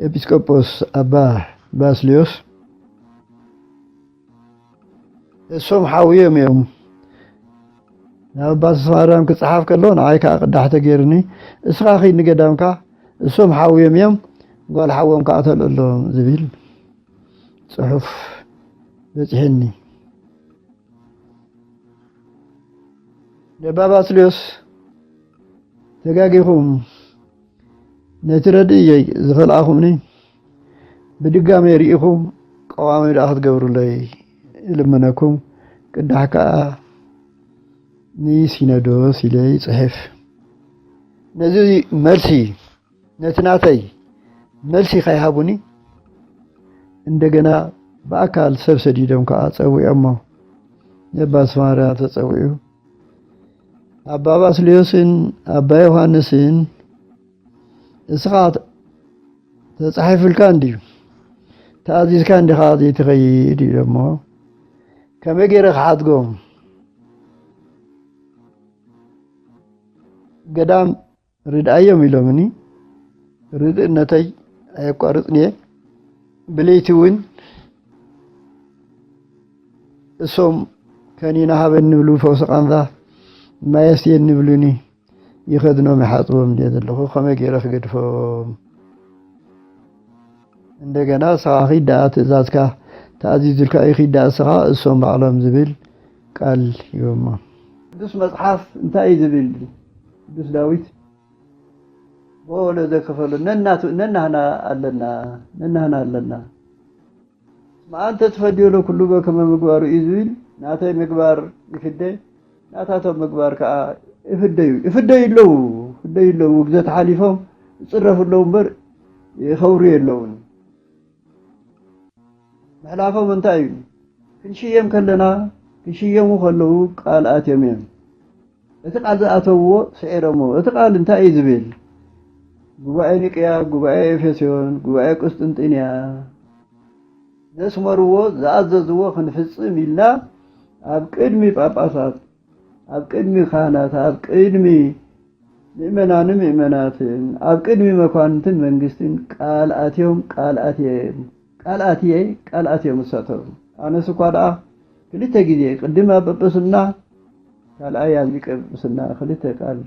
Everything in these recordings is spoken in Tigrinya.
ኤጲስቆጶስ አባ ባስልዮስ እሶም ሓውዮም እዮም ናብ ባስ ማርያም ክጽሓፍ ከሎ ንዓይ ከዓ ቅዳሕተ ገይርኒ እስኻ ኺድ ንገዳምካ እሶም ሓውዮም እዮም ጓል ሓዎም ከኣተል ኣሎ ዝብል ጽሑፍ በጽሐኒ ለባ ባስልዮስ ተጋጊኹም ነቲ ረድእየይ ዝኽልኣኹምኒ ብድጋሚ ርኢኹም ቀዋሚ ደኣ ክትገብሩለይ ይልመነኩም ቅዳሕ ከዓ ንሲኖዶስ ኢለ ይጽሕፍ ነዚ መልሲ ነቲ ናተይ መልሲ ከይሃቡኒ እንደገና በአካል ሰብ ሰዲዶም ከዓ ፀዊዖሞ ለባ ማርያም ተፀዊዑ አባ ባስልዮስን አባ ዮሐንስን እስኻ ተጻሒፍልካ እንድዩ ተኣዚዝካ እንዲኻ ዘይትኸይድ ኢሎሞ ከመይ ገይረ ክሓድጎም ገዳም ርድኣዮም ኢሎምኒ ርድእነተይ ኣየቋርፅንየ ብለይቲ እውን እሶም ከኒና ሃበን ንብሉ ፈውሲ ቃንዛ ማየስየን ንብሉኒ ይኸድኖም ይሓጥቦም እንዴ ዘለኹ ከመይ ገይረ ክገድፎም እንደገና እስኻ ኺዳኣ ትእዛዝካ ተኣዚዙልካ ኺዳ እስኻ እሶም ባዕሎም ዝብል ቃል ይቦሞ ቅዱስ መጽሓፍ እንታይ እዩ ዝብል ቅዱስ ዳዊት ወለ ዘከፈሉ ነናህና ኣለና ማአንተ ትፈድዮ ኩሉ በከመ ምግባሩ እዩ ዝብል ናተይ ምግባር ይፍደይ ናታቶም ምግባር ከዓ ይፍደዩ ኣለዉ ግዘት ሓሊፎም ይፅረፉ ኣለዉ እምበር ይኸብሩ የለውን ምሕላፎም እንታይ እዩ ክንሽየም ከለና ክንሽየሙ ከለዉ ቃል ኣትዮም እዮም እቲ ቃል ዝኣተውዎ ስዒሮሞ እቲ ቃል እንታይ እዩ ዝብል ጉባኤ ኒቅያ ጉባኤ ኤፌሶን ጉባኤ ቁስጥንጥንያ ዘስመርዎ ዝኣዘዝዎ ክንፍጽም ኢልና ኣብ ቅድሚ ጳጳሳት ኣብ ቅድሚ ካህናት ኣብ ቅድሚ ምእመናንን ምእመናትን ኣብ ቅድሚ መኳንንትን መንግስትን ቃል ኣትዮም እሳተው ኣነስ እኳ ደኣ ክልተ ግዜ ቅድመ ጵጵስና ካልኣይ ኣብ ሊቀ ጵጵስና ክልተ ቃል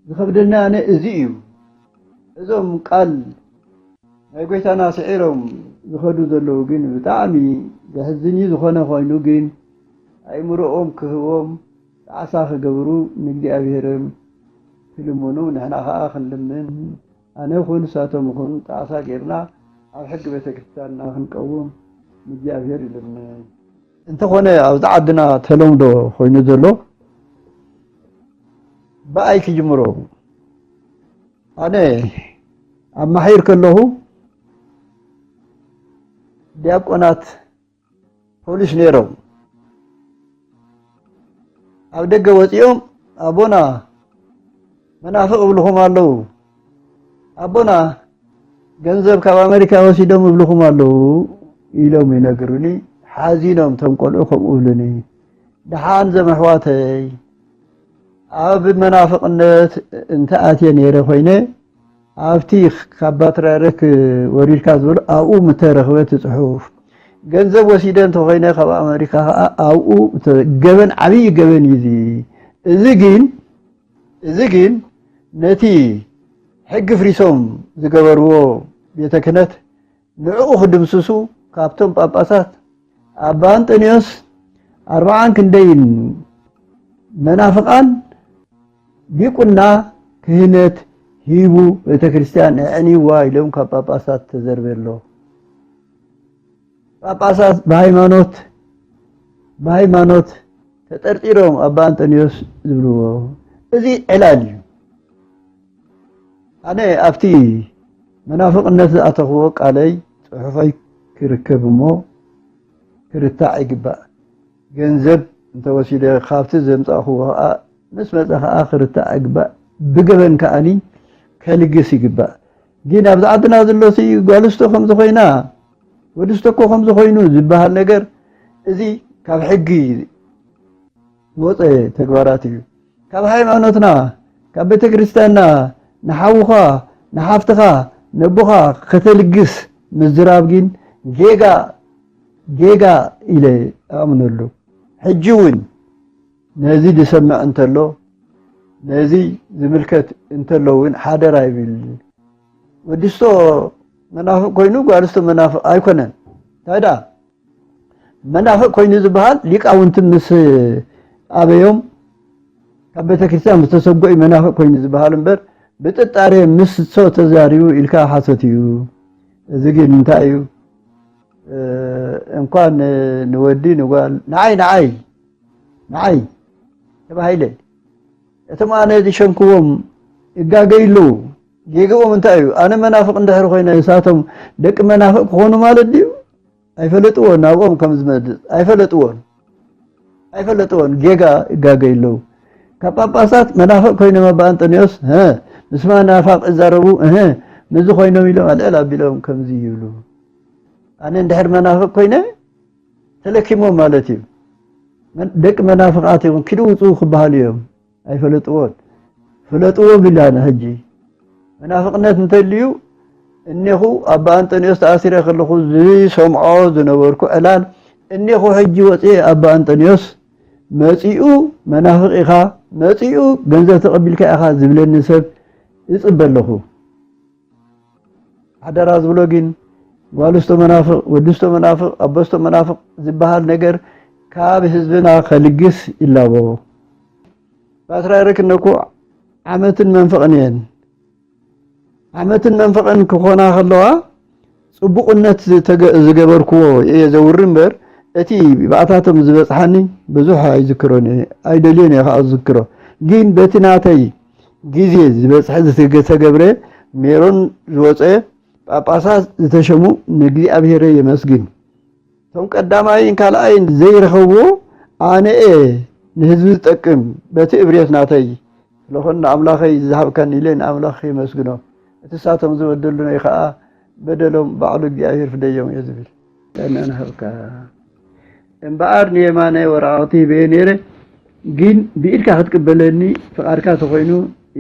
ዝኸብደና ኣነ እዚ እዩ እዞም ቃል ናይ ጎይታና ስዒሮም ዝኸዱ ዘለዉ ግን ብጣዕሚ ዘሕዝን ዝኾነ ኮይኑ ግን ኣእምሮኦም ክህቦም ጣዕሳ ክገብሩ ንእግዚኣብሔርም ክልምኑ ንሕና ከዓ ክንልምን ኣነ ይኹን ንሳቶም ይኹን ጣዕሳ ጌርና ኣብ ሕጊ ቤተክርስትያንና ክንቀውም ንእግዚኣብሔር ይልምን እንተኾነ ኣብዚ ዓድና ተለምዶ ኮይኑ ዘሎ በኣይ ክጅምሮ ኣነ ኣማሒር ከለኹ ዲያቆናት ፖሊስ ነይሮም ኣብ ደገ ወፂኦም ኣቦና መናፍቕ ይብልኹም ኣለዉ ኣቦና ገንዘብ ካብ ኣሜሪካ ወሲዶም ይብልኹም ኣለዉ ኢሎም ይነግሩኒ ሓዚኖም ቶም ቆልዑ ከምኡ ይብሉኒ ድሓን ዘመሕዋተይ ኣብ መናፍቕነት እንተኣትየ ነይረ ኮይነ ኣብቲ ካብ ባትርያርክ ወሪድካ ዝብሉ ኣብኡ ምተረኽበት ፅሑፍ ገንዘብ ወሲደ እንተኮይነ ካብ ኣሜሪካ ከዓ ኣብኡ ገበን ዓብይ ገበን እዩ እዚ ግን ነቲ ሕጊ ፍሪሶም ዝገበርዎ ቤተ ክህነት ንዕኡ ክድምስሱ ካብቶም ጳጳሳት ኣባ አንጦንዮስ 40 ክንደይን መናፍቃን ዲቁና ክህነት ሂቡ ቤተክርስቲያን ኣዕኒዋ ኢሎም ካብ ጳጳሳት ተዘርበሎ ጳጳሳት በሃይማኖት ተጠርጢሮም ኣባ አንጦንዮስ ዝብልዎ እዚ ዕላል እዩ ኣነ ኣብቲ መናፍቅነት ዝኣተኽዎ ቃለይ ፅሑፈይ ክርከብ እሞ ክርታዕ ይግባእ ገንዘብ እንተወሲደ ካብቲ ዘምፃእኽዎ ከዓ ምስ መፀ ከዓ ክርታዕ ይግባእ ብገበን ከዓኒ ከልግስ ይግባእ ግን ኣብዚ ዓድና ዘሎሲ ጓልስቶ ከምዚ ኮይና ወድስቶ እኮ ከምዚ ኮይኑ ዝበሃል ነገር እዚ ካብ ሕጊ ወፀ ተግባራት እዩ ካብ ሃይማኖትና ካብ ቤተክርስትያንና ንሓውኻ نحفتها نبوها كتلقس مزرابين جيجا إلى أمن له حجون نزيد سمع أنت له نزي زملكت أنت له وين حاضر يبيل ودستو منافق كوينو قالستو منافق أيكونن تايدا منافق كوينو زبال ليك أو أنت مس أبيهم كبت كريستيان مستسبقي منافق كوينو زبال مبر بتتعري مس صوت زاريو إلكا حاسوتيو زجين نتايو إن كان نودي نقول نعي تبع هيله ثم أنا دي شنكوهم إجاجيلو جيجو من تايو أنا منافق ندهر خوينا يساتهم دك منافق خونو مالديو أيفلتون ناقوم كم زمد أيفلتون جيجا إجاجيلو كباباسات منافق خوينا ما بانتنيوس ها نسمع نافق إزاربو نزو خوينا ميلو الألا بلهم كم زيولو أنا ندهر منافق خوينا تلكيمو مالتيو دك منافقاتهم كيلو وصوخ بهاليوم أيفلتون فلتون بالله هجي منافقነት እንተልዩ እነኹ አባ አንጦኒዮስ ተአሲረ ከለኹ ዝሰምዖ ዝነበርኩ ዕላል እነኹ ሕጂ ወፂ አባ አንጦኒዮስ መፂኡ መናፍቅ ኢኻ መፂኡ ገንዘብ ተቐቢልካ ኢኻ ዝብለኒ ሰብ ይጽበለኹ ሓደራ ዝብሎ ግን ጓልስቶ መናፍቅ ወድስቶ መናፍቅ አበስቶ መናፍቅ ዝበሃል ነገር ካብ ህዝብና ከልግስ ይላቦ ባትራይረክ ነኩ ዓመትን መንፈቅን እየን ዓመትን መንፈቅን ክኾና ከለዋ ጽቡቅነት ዝገበርክዎ የዘውር እምበር እቲ ባእታቶም ዝበፅሓኒ ብዙሕ ኣይዝክሮን ኣይደልዮን እየ ከዓ ዝዝክሮ ግን በቲ ናተይ ግዜ ዝበፅሐ ዝተገብረ ሜሮን ዝወፀ ጳጳሳት ዝተሸሙ ንእግዚአብሔር የመስግን ቶም ቀዳማይን ካልኣይን ዘይረኸብዎ ኣነ ንህዝቢ ዝጠቅም በቲ እብሬት ናተይ ስለኾነ ኣምላኸይ ዝሃብካኒ ኢለ ንኣምላኽ የመስግኖ እትሳቶም ዝወደሉ ነው ከዓ በደሎም ባዕሉ እግዚአብሔር ፍደዮም ይዝብል እነና ህብካ እምበኣር ንየማነ ወራውቲ በኔረ ግን ቢኢልካ ክትቀበለኒ ፍቃድካ ተኮይኑ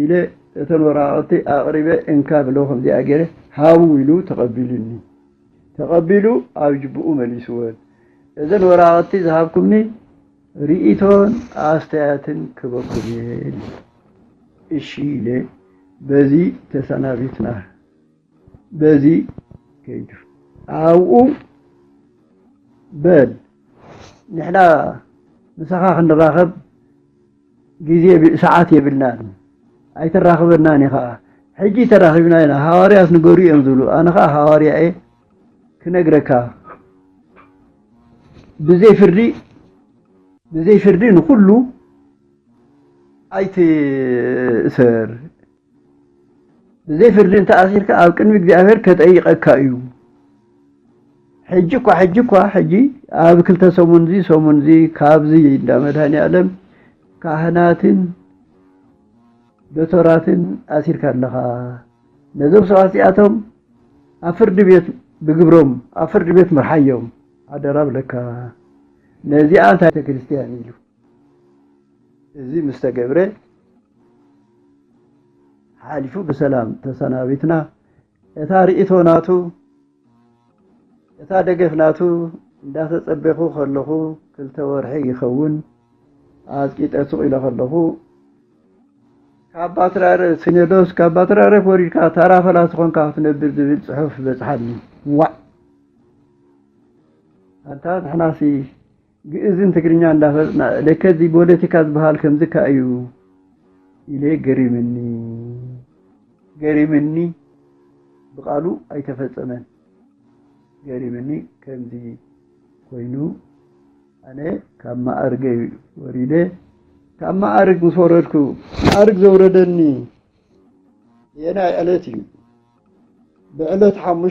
ኢለ እተን ወራውቲ ኣቅሪበ እንካ ብለኹም ዚኣገረ ሃቡ ኢሉ ተቀቢሉ ኣብ ጅብኡ መሊስዎን እዘን ወራውቲ ዝሃብኩምኒ ርኢቶን ኣስተያየትን ክበኩም እሺ ኢለ በዚህ ተሰናቢትና በዚህ ከይዱ አውኡ በል ንሕና ምሳኻ ክንራኸብ ጊዜ ሰዓት የብልናን ኣይተራኽበናን ኢኻ ሕጂ ተራኺብና ኢና ሃዋርያት ንገሩ እዮም ዝብሉ ኣነ ከዓ ሃዋርያ እየ ክነግረካ ብዘይ ፍርዲ ንኩሉ ኣይትእሰር ብዘይ ፍርዲ እንተኣሲርካ ኣብ ቅድሚ እግዚአብሔር ከጠይቀካ እዩ ሕጂ እኳ ኣብ ክልተ ሰሙን ዚ ካብዚ እንዳ መድኃኔዓለም ካህናትን ዶክተራትን ኣሲርካ ኣለኻ ነዞም ሰባት እዚኣቶም ኣብ ፍርዲ ቤት ብግብሮም ኣብ ፍርዲ ቤት ምርሓዮም ኣደራ ብለካ ነዚኣ እንታይ ክርስቲያን ኢሉ እዚ ምስተገብረ ሓሊፉ በሰላም ተሰናቢትና እታ ርኢቶናቱ እታ ደገፍናቱ እንዳተጸበኹ ከለኹ ክልተ ወርሒ ይኸውን ኣዝቂጠቱ ኢለ ከለኹ ካብ ባትራረ ሲኖዶስ ካብ ባትራረ ወሪድካ ታራ ፈላስ ኮንካ ክትነብር ዝብል ጽሑፍ በጽሓኒ ዋዕ አንታ ንሕናሲ ግእዝን ትግርኛ እንዳፈጥና ለከዚ ፖለቲካ ዝበሃል ከምዝካ እዩ ኢለ ገሪምኒ ብቃሉ ኣይተፈጸመን ገሪምኒ ከምዚ ኮይኑ ኣነ ካብ ማዕርገ ወሪደ ካብ ማዕርግ ምስ ወረድኩ ማዕርግ ዘውረደኒ የናይ ዕለት እዩ ብዕለት 5